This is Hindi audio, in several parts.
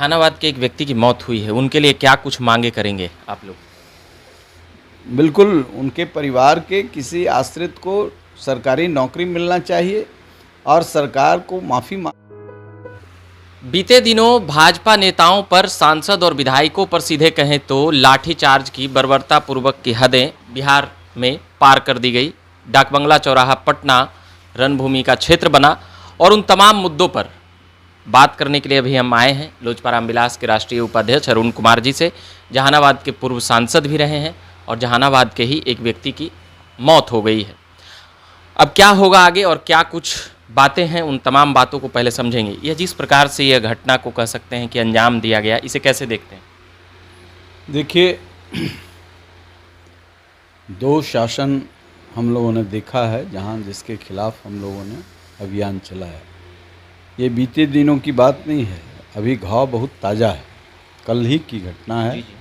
जहानाबाद के एक व्यक्ति की मौत हुई है, उनके लिए क्या कुछ मांगे करेंगे आप लोग? बिल्कुल, उनके परिवार के किसी आश्रित को सरकारी नौकरी मिलना चाहिए और सरकार को माफ़ी बीते दिनों भाजपा नेताओं पर, सांसद और विधायकों पर सीधे कहें तो लाठीचार्ज की बर्बरतापूर्वक की हदें बिहार में पार कर दी गई। डाकबंगला चौराहा पटना रणभूमि का क्षेत्र बना और उन तमाम मुद्दों पर बात करने के लिए अभी हम आए हैं लोजपा रामविलास के राष्ट्रीय उपाध्यक्ष अरुण कुमार जी से। जहानाबाद के पूर्व सांसद भी रहे हैं और जहानाबाद के ही एक व्यक्ति की मौत हो गई है। अब क्या होगा आगे और क्या कुछ बातें हैं, उन तमाम बातों को पहले समझेंगे। यह जिस प्रकार से यह घटना को कह सकते हैं कि अंजाम दिया गया, इसे कैसे देखते हैं? देखिए, दो शासन हम लोगों ने देखा है जहां जिसके खिलाफ हम लोगों ने अभियान चलाया। ये बीते दिनों की बात नहीं है, अभी घाव बहुत ताज़ा है, कल ही की घटना है। जी।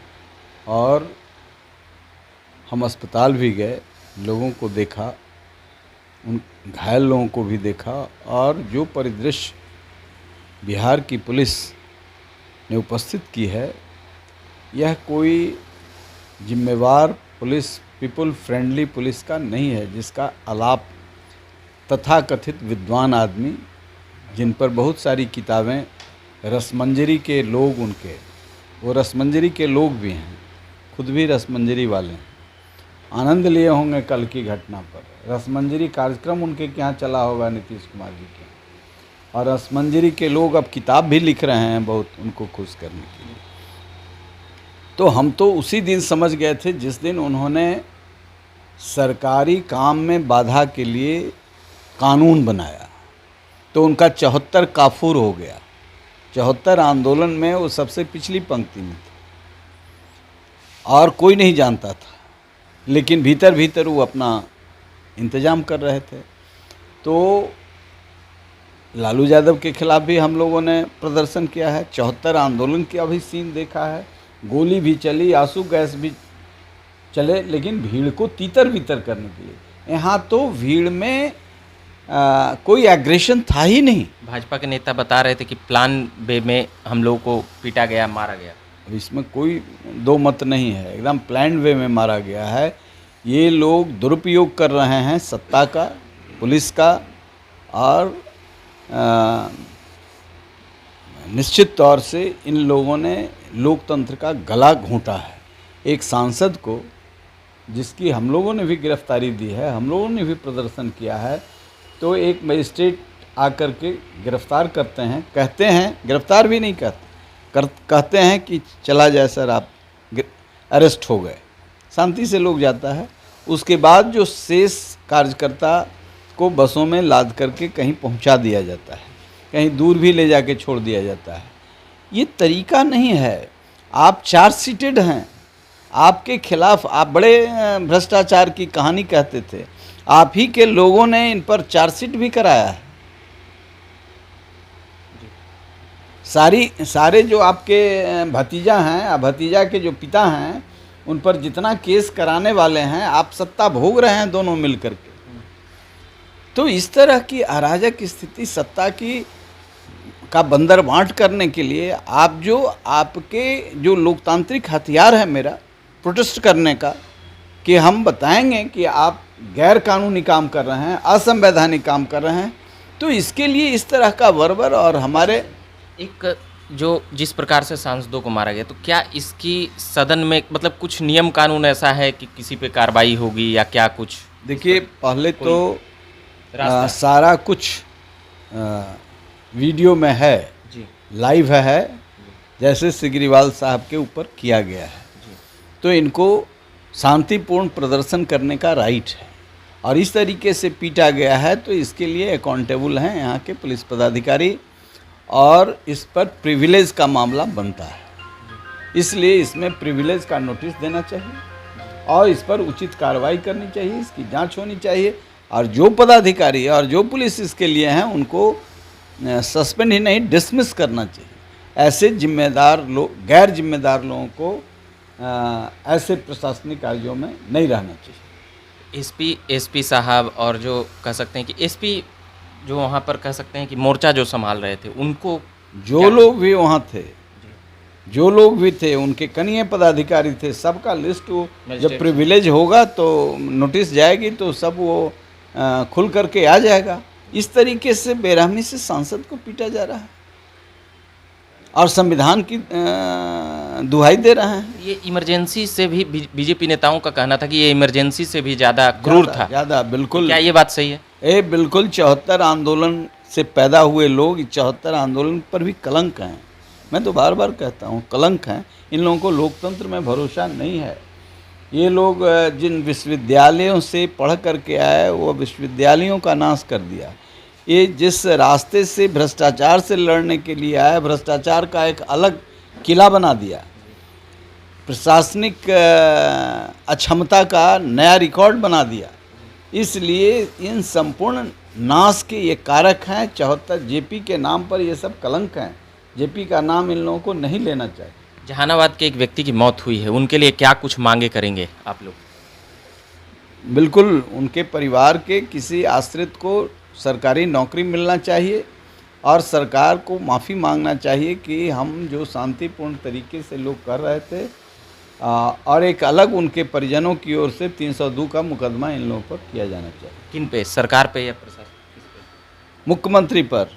और हम अस्पताल भी गए, लोगों को देखा, उन घायल लोगों को भी देखा और जो परिदृश्य बिहार की पुलिस ने उपस्थित की है, यह कोई जिम्मेवार पुलिस, पीपल फ्रेंडली पुलिस का नहीं है, जिसका आलाप तथाकथित विद्वान आदमी, जिन पर बहुत सारी किताबें, रसमंजरी के लोग, उनके वो रसमंजरी के लोग भी हैं, खुद भी रसमंजरी वाले हैं, आनंद लिए होंगे कल की घटना पर। रसमंजरी कार्यक्रम उनके यहाँ चला होगा नीतीश कुमार जी के, और रसमंजरी के लोग अब किताब भी लिख रहे हैं बहुत उनको खुश करने के लिए। तो हम तो उसी दिन समझ गए थे जिस दिन उन्होंने सरकारी काम में बाधा के लिए कानून बनाया, तो उनका 74 काफूर हो गया। 74 आंदोलन में वो सबसे पिछली पंक्ति में थे और कोई नहीं जानता था, लेकिन भीतर भीतर वो अपना इंतजाम कर रहे थे। तो लालू यादव के खिलाफ भी हम लोगों ने प्रदर्शन किया है, 74 आंदोलन का भी सीन देखा है, गोली भी चली, आंसू गैस भी चले, लेकिन भीड़ को तीतर बीतर करने के लिए। यहाँ तो भीड़ में कोई एग्रेशन था ही नहीं। भाजपा के नेता बता रहे थे कि प्लान बे में हम लोगों को पीटा गया, मारा गया। अब इसमें कोई दो मत नहीं है, एकदम प्लान वे में मारा गया है। ये लोग दुरुपयोग कर रहे हैं सत्ता का, पुलिस का, और निश्चित तौर से इन लोगों ने लोकतंत्र का गला घोंटा है। एक सांसद को, जिसकी हम लोगों ने भी गिरफ्तारी दी है, हम लोगों ने भी प्रदर्शन किया है, तो एक मजिस्ट्रेट आकर के गिरफ्तार करते हैं, कहते हैं, गिरफ्तार भी नहीं कहते हैं कि चला जाए सर, आप अरेस्ट हो गए, शांति से लोग जाता है। उसके बाद जो शेष कार्यकर्ता को बसों में लाद करके कहीं पहुंचा दिया जाता है, कहीं दूर भी ले जाके छोड़ दिया जाता है। ये तरीका नहीं है। आप चार्जशीटेड हैं, आपके खिलाफ आप बड़े भ्रष्टाचार की कहानी कहते थे, आप ही के लोगों ने इन पर चार्जशीट भी कराया है। सारे जो आपके भतीजा हैं, भतीजा के जो पिता हैं, उन पर जितना केस कराने वाले हैं, आप सत्ता भोग रहे हैं दोनों मिलकर के। तो इस तरह की अराजक स्थिति, सत्ता की का बंदर बांट करने के लिए आपके जो लोकतांत्रिक हथियार है मेरा प्रोटेस्ट करने का, कि हम बताएंगे कि आप गैर कानूनी काम कर रहे हैं, असंवैधानिक काम कर रहे हैं, तो इसके लिए इस तरह का वर्बर और हमारे एक जो जिस प्रकार से सांसदों को मारा गया, तो क्या इसकी सदन में मतलब कुछ नियम कानून ऐसा है कि किसी पे कार्रवाई होगी या क्या कुछ? देखिए, पहले तो सारा कुछ वीडियो में है जी, लाइव है, जैसे सिगरीवाल साहब के ऊपर किया गया है जी। तो इनको शांतिपूर्ण प्रदर्शन करने का राइट है, और इस तरीके से पीटा गया है तो इसके लिए अकाउंटेबल हैं यहाँ के पुलिस पदाधिकारी, और इस पर प्रिविलेज का मामला बनता है। इसलिए इसमें प्रिविलेज का नोटिस देना चाहिए और इस पर उचित कार्रवाई करनी चाहिए, इसकी जांच होनी चाहिए, और जो पदाधिकारी और जो पुलिस इसके लिए हैं उनको सस्पेंड ही नहीं, डिसमिस करना चाहिए। ऐसे जिम्मेदार लोग, गैर जिम्मेदार लोगों को ऐसे प्रशासनिक कार्यों में नहीं रहना चाहिए। एसपी साहब, और जो कह सकते हैं कि एसपी जो वहाँ पर कह सकते हैं कि मोर्चा जो संभाल रहे थे, उनको जो लोग भी वहाँ थे जो लोग भी थे उनके कनीय पदाधिकारी थे, सबका लिस्ट वो जब मजिस्ट्रेट प्रिविलेज होगा तो नोटिस जाएगी तो सब वो खुल करके आ जाएगा। इस तरीके से बेरहमी से सांसद को पीटा जा रहा है और संविधान की दुहाई दे रहे हैं। ये इमरजेंसी से भी बीजेपी नेताओं का कहना था कि ये इमरजेंसी से भी ज़्यादा क्रूर था। ज़्यादा, बिल्कुल। क्या ये बात सही है? ये बिल्कुल 74 आंदोलन से पैदा हुए लोग 74 आंदोलन पर भी कलंक हैं। मैं तो बार बार कहता हूँ कलंक हैं। इन लोगों को लोकतंत्र में भरोसा नहीं है। ये लोग जिन विश्वविद्यालयों से पढ़ करके आए वो विश्वविद्यालयों का नाश कर दिया। ये जिस रास्ते से भ्रष्टाचार से लड़ने के लिए आया, भ्रष्टाचार का एक अलग किला बना दिया। प्रशासनिक अक्षमता का नया रिकॉर्ड बना दिया। इसलिए इन संपूर्ण नाश के ये कारक हैं। 74 जेपी के नाम पर ये सब कलंक हैं। जेपी का नाम इन लोगों को नहीं लेना चाहिए। जहानाबाद के एक व्यक्ति की मौत हुई है, उनके लिए क्या कुछ मांगे करेंगे आप लोग? बिल्कुल, उनके परिवार के किसी आश्रित को सरकारी नौकरी मिलना चाहिए और सरकार को माफ़ी मांगना चाहिए कि हम जो शांतिपूर्ण तरीके से लोग कर रहे थे और एक अलग उनके परिजनों की ओर से 302 का मुकदमा इन लोगों पर किया जाना चाहिए। किन पे? सरकार पे या प्रशासन? किस पे? मुख्यमंत्री पर।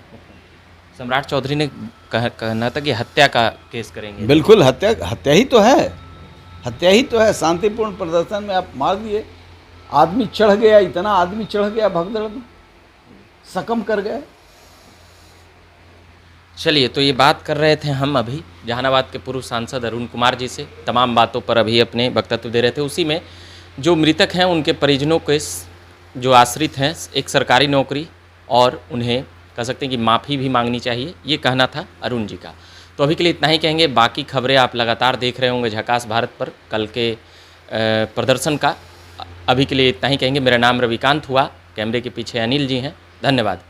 सम्राट चौधरी ने कहना था कि हत्या का केस करेंगे। बिल्कुल, हत्या ही तो है। हत्या ही तो है। शांतिपूर्ण प्रदर्शन में आप मार दिए, आदमी चढ़ गया, इतना आदमी चढ़ गया, भगदड़ में सकम कर गए। चलिए, तो ये बात कर रहे थे हम अभी जहानाबाद के पूर्व सांसद अरुण कुमार जी से। तमाम बातों पर अभी अपने वक्तव्य दे रहे थे। उसी में जो मृतक हैं उनके परिजनों के जो आश्रित हैं एक सरकारी नौकरी और उन्हें कह सकते हैं कि माफ़ी भी मांगनी चाहिए, ये कहना था अरुण जी का। तो अभी के लिए इतना ही कहेंगे। बाकी खबरें आप लगातार देख रहे होंगे झकास भारत पर कल के प्रदर्शन का। अभी के लिए इतना ही कहेंगे। मेरा नाम रविकांत हुआ, कैमरे के पीछे अनिल जी हैं। धन्यवाद।